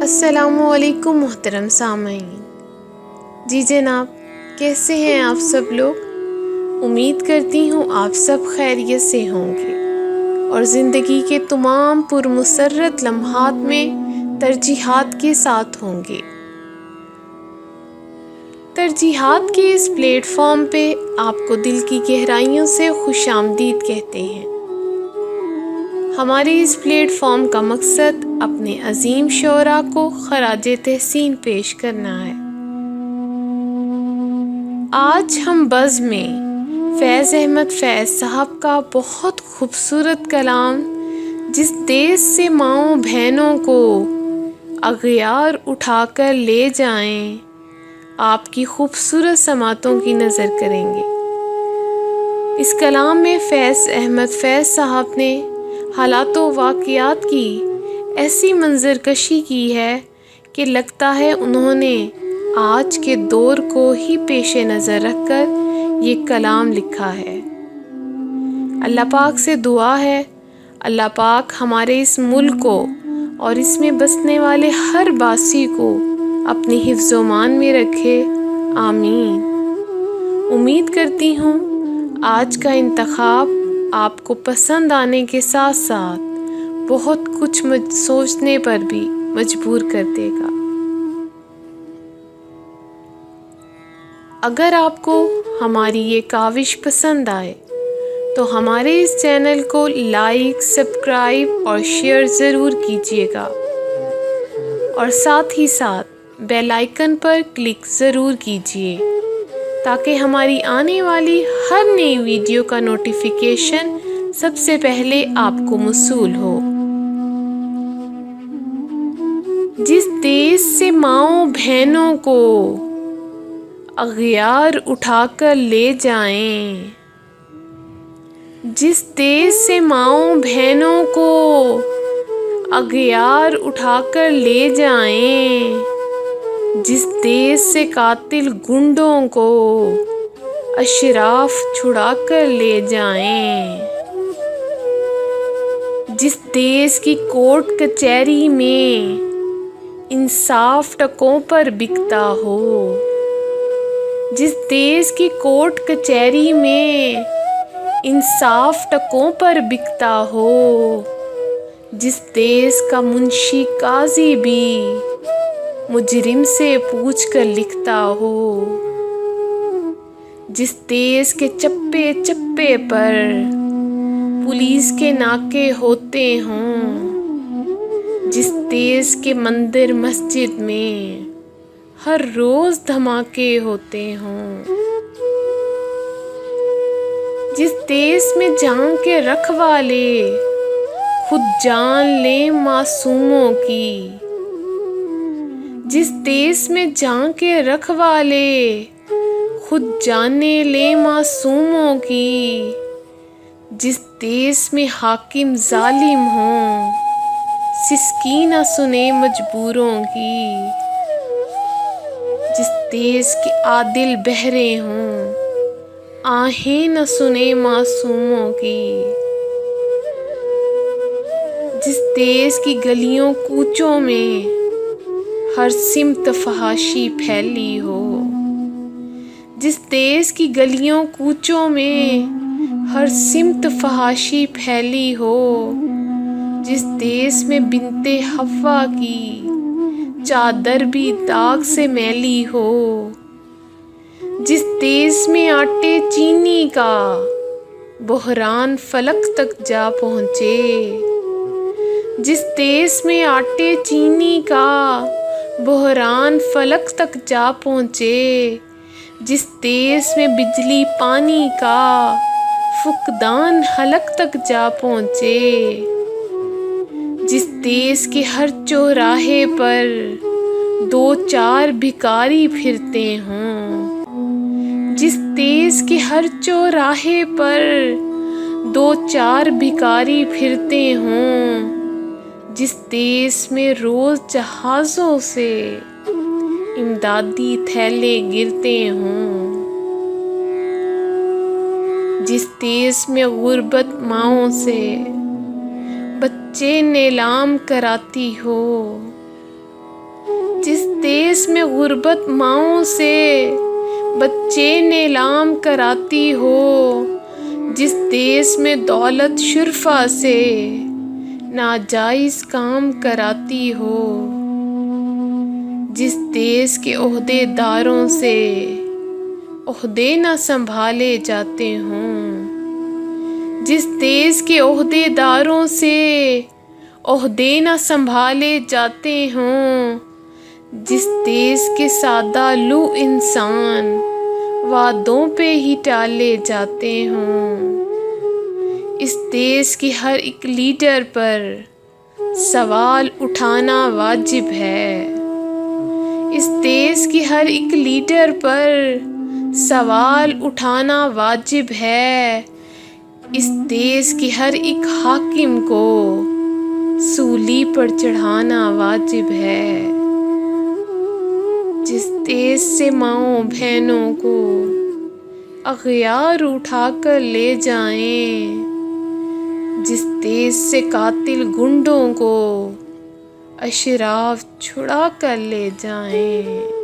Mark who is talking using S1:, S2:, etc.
S1: अस्सलामुअलैकुम मोहतरम सामईन। जी जनाब, कैसे हैं आप सब लोग? उम्मीद करती हूँ आप सब खैरियत से होंगे और ज़िंदगी के तमाम पुरमसर्रत लम्हात में तरजीहात के साथ होंगे। तरजीहात के इस प्लेटफॉर्म पे आपको दिल की गहराइयों से खुशामदीद कहते हैं। हमारे इस प्लेटफॉर्म का मकसद अपने अजीम शोरा को खराजे तहसीन पेश करना है। आज हम बज़्म में फैज़ अहमद फैज़ साहब का बहुत खूबसूरत कलाम जिस देश से माँओं बहनों को अग़यार उठाकर ले जाएं, आपकी खूबसूरत समातों की नज़र करेंगे। इस कलाम में फैज़ अहमद फैज़ साहब ने हालातों वाक़यात की ऐसी मंजरकशी की है कि लगता है उन्होंने आज के दौर को ही पेश नज़र रखकर ये कलाम लिखा है। अल्लाह पाक से दुआ है, अल्लाह पाक हमारे इस मुल्क को और इसमें बसने वाले हर बासी को अपनी हिफ्ज़-ओ-मान में रखे। आमीन। उम्मीद करती हूँ आज का इंतखाब आपको पसंद आने के साथ साथ बहुत कुछ सोचने पर भी मजबूर कर देगा। अगर आपको हमारी ये काविश पसंद आए तो हमारे इस चैनल को लाइक, सब्सक्राइब और शेयर ज़रूर कीजिएगा और साथ ही साथ बेल आइकन पर क्लिक ज़रूर कीजिए ताकि हमारी आने वाली हर नई वीडियो का नोटिफिकेशन सबसे पहले आपको मौसूल हो। जिस देश से माँओं बहनों को अग़यार उठाकर ले जाएं, जिस देश से माँओं बहनों को अग़यार उठाकर ले जाएं, जिस देश से कातिल गुंडों को अशराफ छुड़ा कर ले जाएं, जिस देश की कोर्ट कचहरी में इंसाफ टकों पर बिकता हो, जिस देश की कोर्ट कचहरी में इंसाफ टकों पर बिकता हो, जिस देश का मुंशी काजी भी मुजरिम से पूछ कर लिखता हो, जिस देश के चप्पे चप्पे पर पुलिस के नाके होते हों, जिस देश के मंदिर मस्जिद में हर रोज़ धमाके होते हों, जिस देश में जान के रखवाले खुद जान ले मासूमों की, जिस देश में जान के रखवाले खुद जाने ले मासूमों की, जिस देश में हाकिम जालिम हों, सिसकी न सुने मजबूरों की, जिस देश के आदिल बहरे हों, आहें न सुने मासूमों की, जिस देश की गलियों कूचों में हर सिमत फहाशी फैली हो, जिस देश की गलियों कूचों में हर सिमत फहाशी फैली हो, जिस देश में बिनते हव्वा की चादर भी दाग से मैली हो, जिस देश में आटे चीनी का बहरान फलक तक जा पहुँचे, जिस देश में आटे चीनी का बहरान फलक तक जा पहुँचे, जिस देश में बिजली पानी का फुकदान हलक तक जा पहुँचे, जिस देश के हर चौराहे पर दो चार भिखारी फिरते हों, जिस देश के हर चौराहे पर दो चार भिखारी फिरते हों, जिस देश में रोज़ जहाज़ों से इमदादी थैले गिरते हों, जिस देश में गुर्बत माँओं से बच्चे नीलाम कराती हो, जिस देश में गुर्बत माओं से बच्चे नीलाम कराती हो, जिस देश में दौलत शुरफा से नाजायज़ काम कराती हो, जिस देश के ओहदेदारों से ओहदे न संभाले जाते हों, जिस देश के ओहदेदारों से ओहदे न संभाले जाते हों, जिस देश के सादालू इंसान वादों पे ही टाले जाते हों, इस देश के हर एक लीडर पर सवाल उठाना वाजिब है। इस देश के हर एक लीडर पर सवाल उठाना वाजिब है। इस देश के हर एक हाकिम को सूली पर चढ़ाना वाजिब है। जिस देश से माओं बहनों को अग़यार उठाकर ले जाएं, जिस देश से कातिल गुंडों को अशराफ छुड़ा कर ले जाएं।